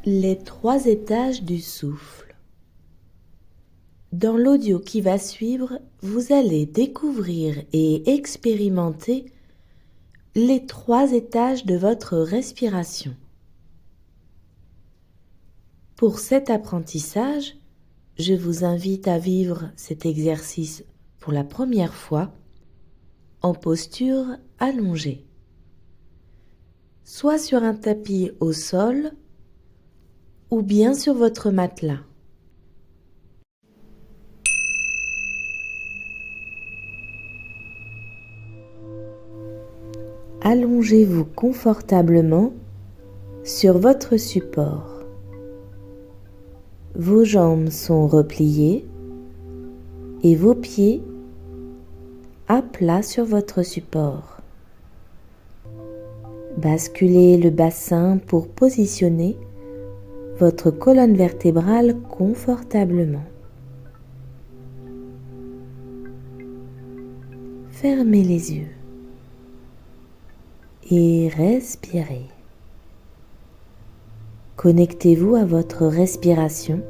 Les 3 étages du souffle. Dans l'audio qui va suivre, vous allez découvrir et expérimenter les 3 étages de votre respiration. Pour cet apprentissage, je vous invite à vivre cet exercice pour la première fois en posture allongée, soit sur un tapis au sol ou bien sur votre matelas. Allongez-vous confortablement sur votre support. Vos jambes sont repliées et vos pieds à plat sur votre support. Basculez le bassin pour positionner votre colonne vertébrale confortablement. Fermez les yeux et respirez. Connectez-vous à votre respiration,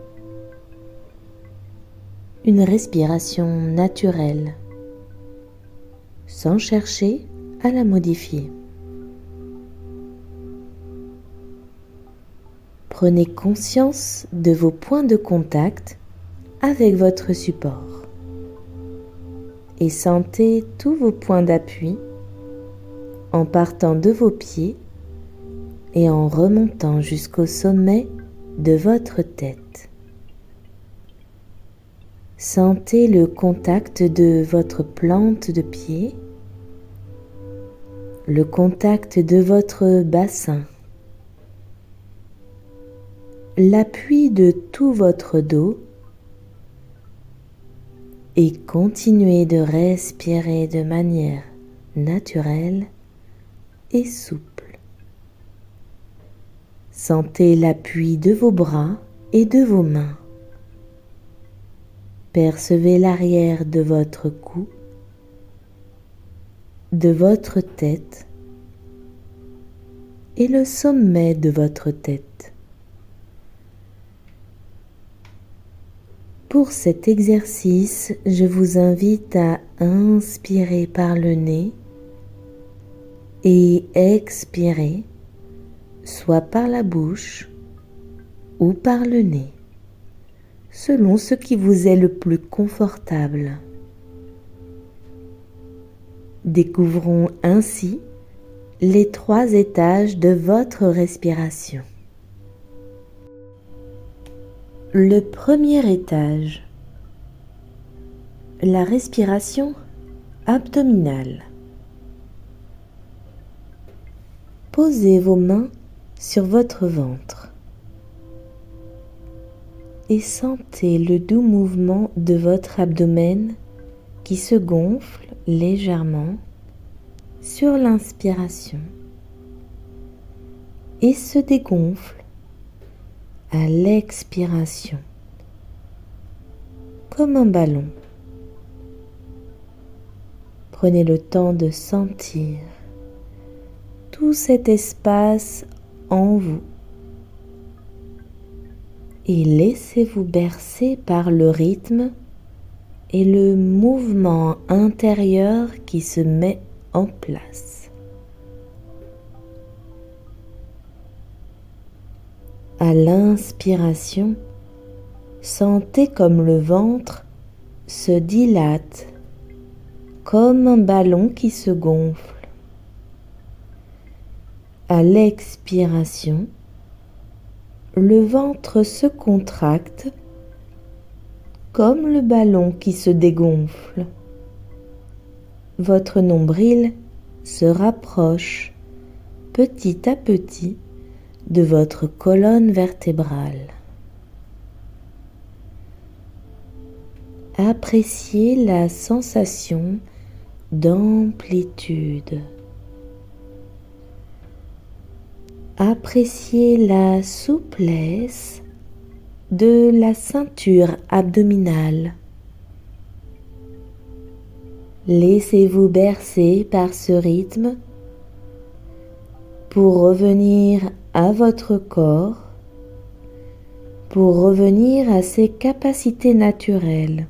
une respiration naturelle, sans chercher à la modifier. Prenez conscience de vos points de contact avec votre support et sentez tous vos points d'appui en partant de vos pieds et en remontant jusqu'au sommet de votre tête. Sentez le contact de votre plante de pied, le contact de votre bassin, l'appui de tout votre dos et continuez de respirer de manière naturelle et souple. Sentez l'appui de vos bras et de vos mains. Percevez l'arrière de votre cou, de votre tête et le sommet de votre tête. Pour cet exercice, je vous invite à inspirer par le nez et expirer soit par la bouche ou par le nez, selon ce qui vous est le plus confortable. Découvrons ainsi les 3 étages de votre respiration. Le premier étage, la respiration abdominale. Posez vos mains sur votre ventre et sentez le doux mouvement de votre abdomen qui se gonfle légèrement sur l'inspiration et se dégonfle à l'expiration, comme un ballon. Prenez le temps de sentir tout cet espace en vous et laissez-vous bercer par le rythme et le mouvement intérieur qui se met en place. À l'inspiration, sentez comme le ventre se dilate, comme un ballon qui se gonfle. À l'expiration, le ventre se contracte comme le ballon qui se dégonfle. Votre nombril se rapproche petit à petit de votre colonne vertébrale. Appréciez la sensation d'amplitude. Appréciez la souplesse de la ceinture abdominale. Laissez-vous bercer par ce rythme pour revenir à votre corps pour revenir à ses capacités naturelles,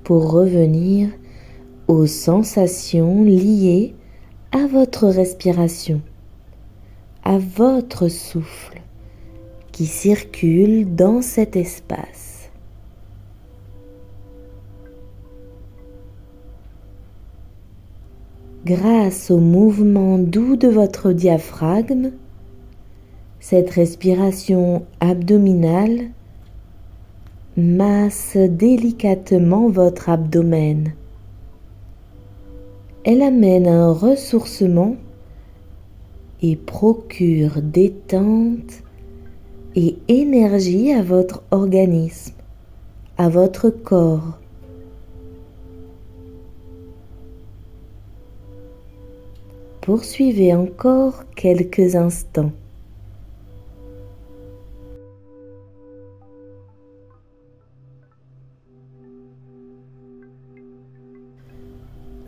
pour revenir aux sensations liées à votre respiration, à votre souffle qui circule dans cet espace. Grâce au mouvement doux de votre diaphragme, cette respiration abdominale masse délicatement votre abdomen. Elle amène un ressourcement et procure détente et énergie à votre organisme, à votre corps. Poursuivez encore quelques instants.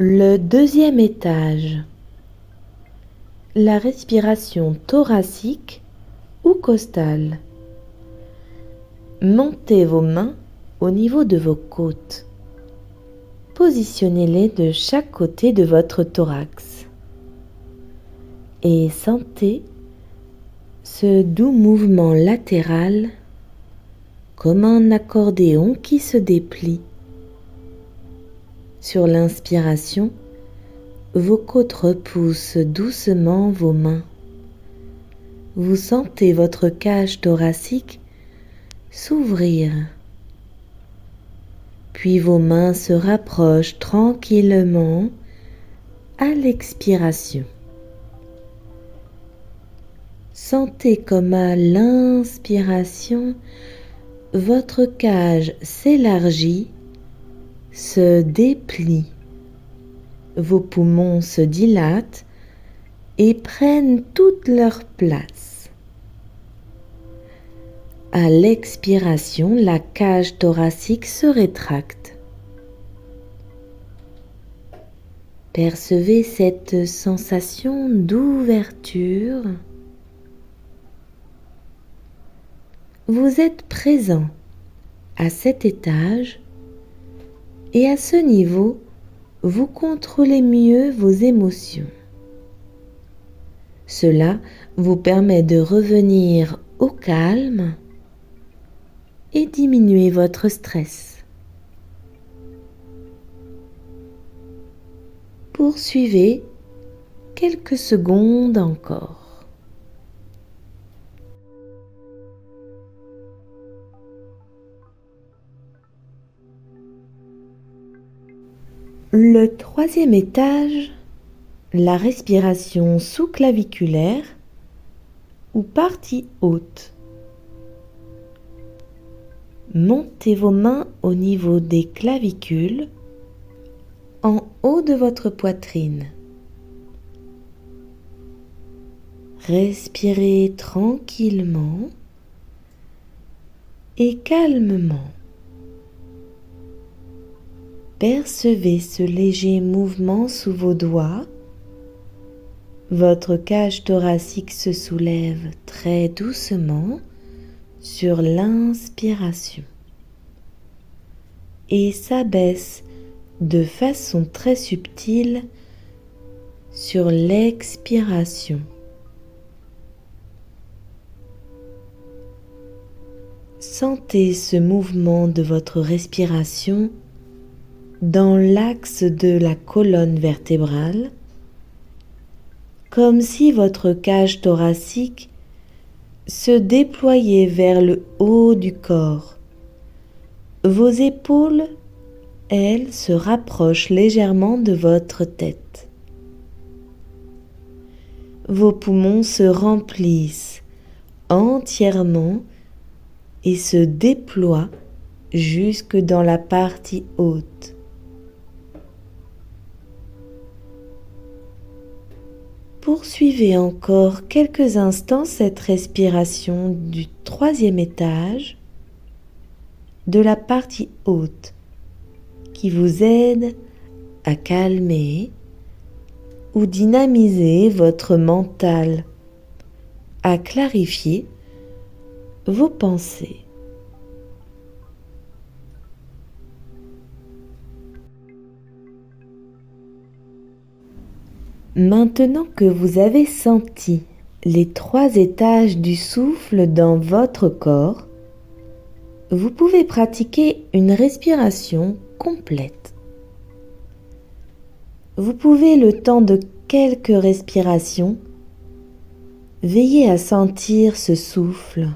Le deuxième étage, la respiration thoracique ou costale. Montez vos mains au niveau de vos côtes. Positionnez-les de chaque côté de votre thorax. Et sentez ce doux mouvement latéral comme un accordéon qui se déplie. Sur l'inspiration, vos côtes repoussent doucement vos mains. Vous sentez votre cage thoracique s'ouvrir. Puis vos mains se rapprochent tranquillement à l'expiration. Sentez comme à l'inspiration, votre cage s'élargit, se déplie. Vos poumons se dilatent et prennent toute leur place. À l'expiration, la cage thoracique se rétracte. Percevez cette sensation d'ouverture. Vous êtes présent à cet étage et à ce niveau, vous contrôlez mieux vos émotions. Cela vous permet de revenir au calme et diminuer votre stress. Poursuivez quelques secondes encore. Le troisième étage, la respiration sous-claviculaire ou partie haute. Montez vos mains au niveau des clavicules, en haut de votre poitrine. Respirez tranquillement et calmement. Percevez ce léger mouvement sous vos doigts. Votre cage thoracique se soulève très doucement sur l'inspiration et s'abaisse de façon très subtile sur l'expiration. Sentez ce mouvement de votre respiration dans l'axe de la colonne vertébrale, comme si votre cage thoracique se déployait vers le haut du corps. Vos épaules, elles, se rapprochent légèrement de votre tête. Vos poumons se remplissent entièrement et se déploient jusque dans la partie haute. Poursuivez encore quelques instants cette respiration du troisième étage, de la partie haute, qui vous aide à calmer ou dynamiser votre mental, à clarifier vos pensées. Maintenant que vous avez senti les 3 étages du souffle dans votre corps, vous pouvez pratiquer une respiration complète. Vous pouvez, le temps de quelques respirations, veiller à sentir ce souffle,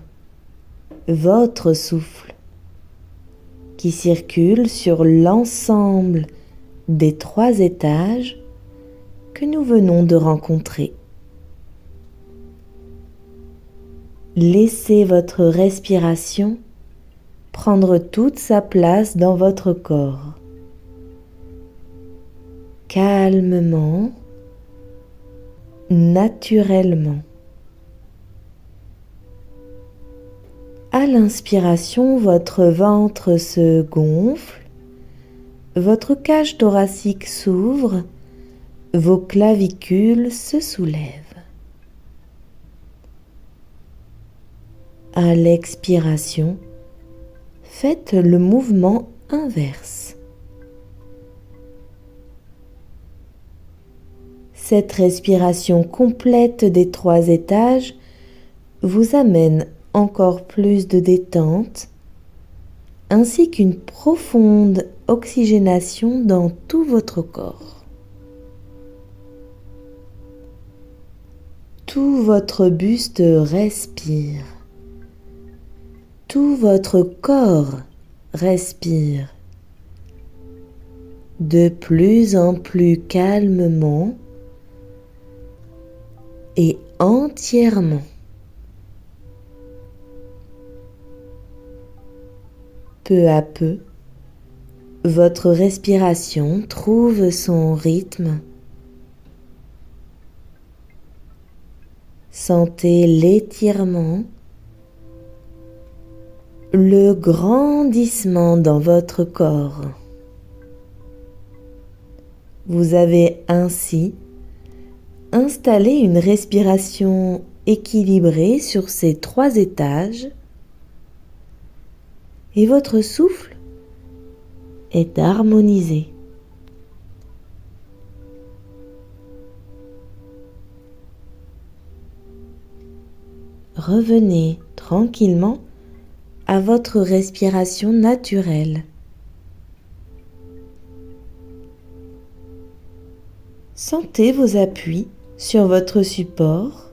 votre souffle, qui circule sur l'ensemble des 3 étages que nous venons de rencontrer. Laissez votre respiration prendre toute sa place dans votre corps. Calmement, naturellement. À l'inspiration, votre ventre se gonfle, votre cage thoracique s'ouvre, vos clavicules se soulèvent. À l'expiration, faites le mouvement inverse. Cette respiration complète des 3 étages vous amène encore plus de détente, ainsi qu'une profonde oxygénation dans tout votre corps. Tout votre buste respire. Tout votre corps respire. De plus en plus calmement et entièrement. Peu à peu, votre respiration trouve son rythme. Sentez l'étirement, le grandissement dans votre corps. Vous avez ainsi installé une respiration équilibrée sur ces 3 étages et votre souffle est harmonisé. Revenez tranquillement à votre respiration naturelle. Sentez vos appuis sur votre support,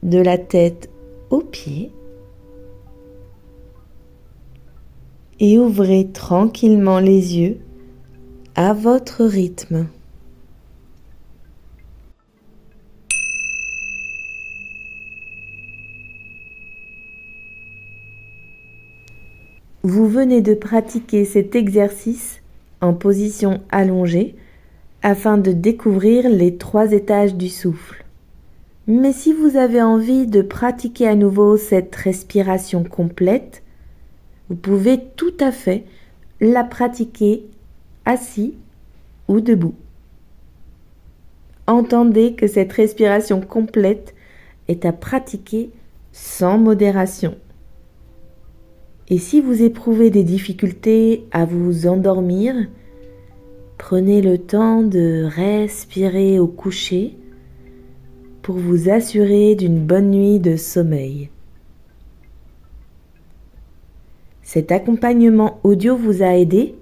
de la tête aux pieds, et ouvrez tranquillement les yeux à votre rythme. Vous venez de pratiquer cet exercice en position allongée afin de découvrir les 3 étages du souffle. Mais si vous avez envie de pratiquer à nouveau cette respiration complète, vous pouvez tout à fait la pratiquer assis ou debout. Entendez que cette respiration complète est à pratiquer sans modération. Et si vous éprouvez des difficultés à vous endormir, prenez le temps de respirer au coucher pour vous assurer d'une bonne nuit de sommeil. Cet accompagnement audio vous a aidé?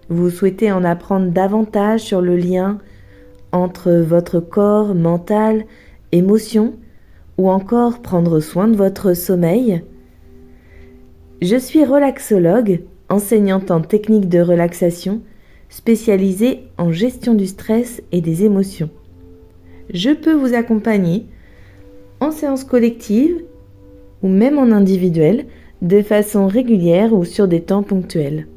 Vous souhaitez en apprendre davantage sur le lien entre votre corps, mental, émotions, ou encore prendre soin de votre sommeil? Je suis relaxologue, enseignante en technique de relaxation, spécialisée en gestion du stress et des émotions. Je peux vous accompagner en séance collective ou même en individuel, de façon régulière ou sur des temps ponctuels.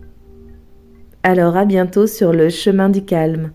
Alors à bientôt sur le chemin du calme.